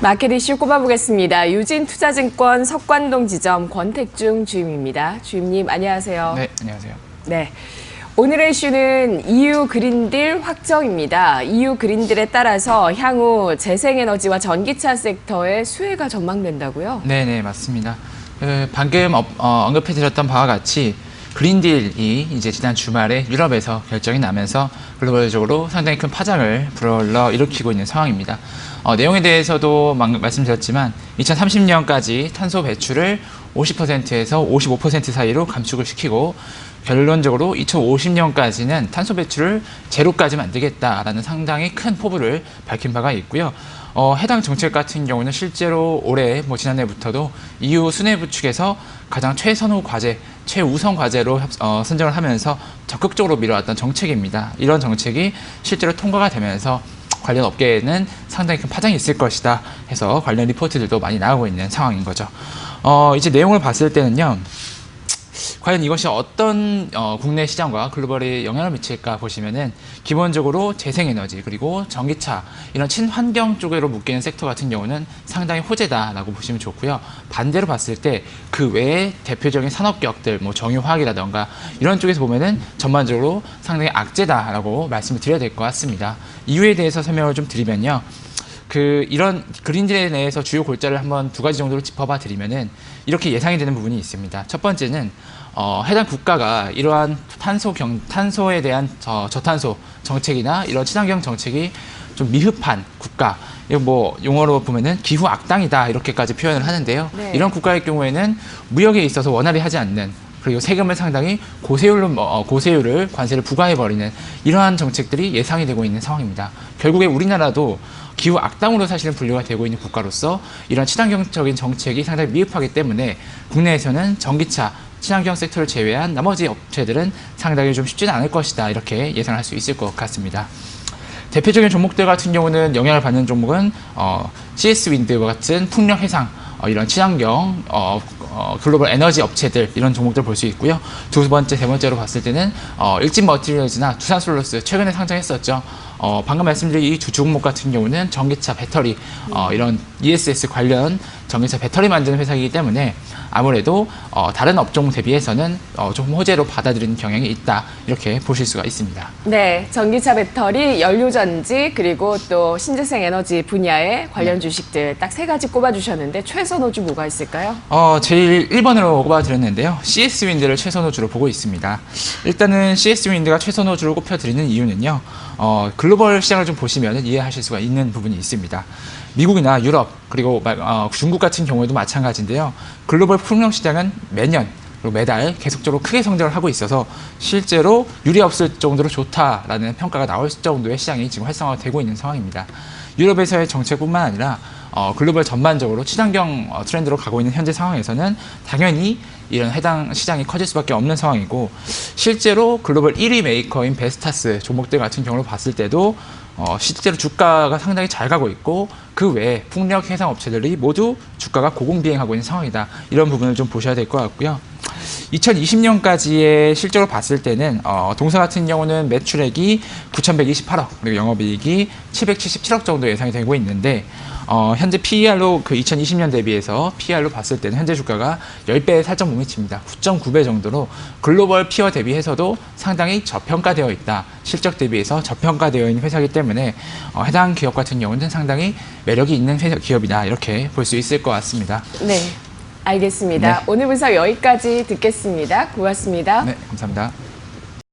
마켓 이슈 꼽아보겠습니다. 유진투자증권 석관동 지점 권택중 주임입니다. 주임님 안녕하세요. 네, 안녕하세요. 네, 오늘의 이슈는 EU 그린딜 확정입니다. EU 그린딜에 따라서 향후 재생에너지와 전기차 섹터의 수혜가 전망된다고요? 네, 맞습니다. 방금 언급해드렸던 바와 같이 그린딜이 이제 지난 주말에 유럽에서 결정이 나면서 글로벌적으로 상당히 큰 파장을 불러일으키고 있는 상황입니다. 내용에 대해서도 말씀드렸지만 2030년까지 탄소 배출을 50%에서 55% 사이로 감축을 시키고 결론적으로 2050년까지는 탄소 배출을 제로까지 만들겠다라는 상당히 큰 포부를 밝힌 바가 있고요. 해당 정책 같은 경우는 실제로 올해 지난해부터도 EU 수뇌부 측에서 가장 최선호 과제, 최우선 과제로 선정을 하면서 적극적으로 밀어왔던 정책입니다. 이런 정책이 실제로 통과가 되면서 관련 업계에는 상당히 큰 파장이 있을 것이다 해서 관련 리포트들도 많이 나오고 있는 상황인 거죠. 이제 내용을 봤을 때는요. 과연 이것이 어떤 국내 시장과 글로벌에 영향을 미칠까 보시면은 기본적으로 재생에너지 그리고 전기차 이런 친환경 쪽으로 묶이는 섹터 같은 경우는 상당히 호재다라고 보시면 좋고요. 반대로 봤을 때 그 외에 대표적인 산업격들 정유화학이라던가 이런 쪽에서 보면은 전반적으로 상당히 악재다라고 말씀을 드려야 될 것 같습니다. 이유에 대해서 설명을 좀 드리면요. 이런 그린딜에 대해서 주요 골자를 한번 두 가지 정도로 짚어봐 드리면은 이렇게 예상이 되는 부분이 있습니다. 첫 번째는 해당 국가가 이러한 탄소에 대한 저탄소 정책이나 이런 친환경 정책이 좀 미흡한 국가, 이거 용어로 보면은 기후 악당이다 이렇게까지 표현을 하는데요. 네. 이런 국가의 경우에는 무역에 있어서 원활히 하지 않는 그리고 세금을 상당히 고세율을 관세를 부과해버리는 이러한 정책들이 예상이 되고 있는 상황입니다. 결국에 우리나라도 기후 악당으로 사실은 분류가 되고 있는 국가로서 이런 친환경적인 정책이 상당히 미흡하기 때문에 국내에서는 전기차, 친환경 섹터를 제외한 나머지 업체들은 상당히 좀 쉽지는 않을 것이다 이렇게 예상할 수 있을 것 같습니다. 대표적인 종목들 같은 경우는 영향을 받는 종목은 CS 윈드와 같은 풍력 해상 이런 친환경 글로벌 에너지 업체들 이런 종목들 볼 수 있고요. 두 번째, 세 번째로 봤을 때는 일진 머티리얼즈나 두산솔루스 최근에 상장했었죠. 방금 말씀드린 이 두 종목 같은 경우는 전기차 배터리 이런 ESS 관련 전기차 배터리 만드는 회사이기 때문에 아무래도 다른 업종 대비해서는 조금 호재로 받아들이는 경향이 있다 이렇게 보실 수가 있습니다. 네, 전기차 배터리, 연료전지 그리고 또 신재생 에너지 분야의 관련 주식들 딱 세 가지 꼽아주셨는데 최선호주 뭐가 있을까요? 제일 1번으로 꼽아드렸는데요. CS 윈드를 최선호주로 보고 있습니다. 일단은 CS 윈드가 최선호주로 꼽혀드리는 이유는요. 글로벌 시장을 좀 보시면 이해하실 수가 있는 부분이 있습니다. 미국이나 유럽 그리고 중국 같은 경우에도 마찬가지인데요. 글로벌 풍력 시장은 매년 그리고 매달 계속적으로 크게 성장을 하고 있어서 실제로 유례 없을 정도로 좋다라는 평가가 나올 정도의 시장이 지금 활성화가 되고 있는 상황입니다. 유럽에서의 정책뿐만 아니라 글로벌 전반적으로 친환경 트렌드로 가고 있는 현재 상황에서는 당연히 이런 해당 시장이 커질 수밖에 없는 상황이고 실제로 글로벌 1위 메이커인 베스타스 종목들 같은 경우를 봤을 때도 실제로 주가가 상당히 잘 가고 있고 그 외에 풍력 해상 업체들이 모두 주가가 고공비행하고 있는 상황이다. 이런 부분을 좀 보셔야 될 것 같고요. 2020년까지의 실적을 봤을 때는 동사 같은 경우는 매출액이 9,128억 그리고 영업이익이 777억 정도 예상이 되고 있는데 현재 PER로 2020년 대비해서 PER로 봤을 때는 현재 주가가 10배에 살짝 못 미칩니다. 9.9배 정도로 글로벌 피어 대비해서도 상당히 저평가되어 있다. 실적 대비해서 저평가되어 있는 회사이기 때문에 해당 기업 같은 경우는 상당히 매력이 있는 기업이다. 이렇게 볼 수 있을 것 같습니다. 네, 알겠습니다. 네. 오늘 분석 여기까지 듣겠습니다. 고맙습니다. 네, 감사합니다.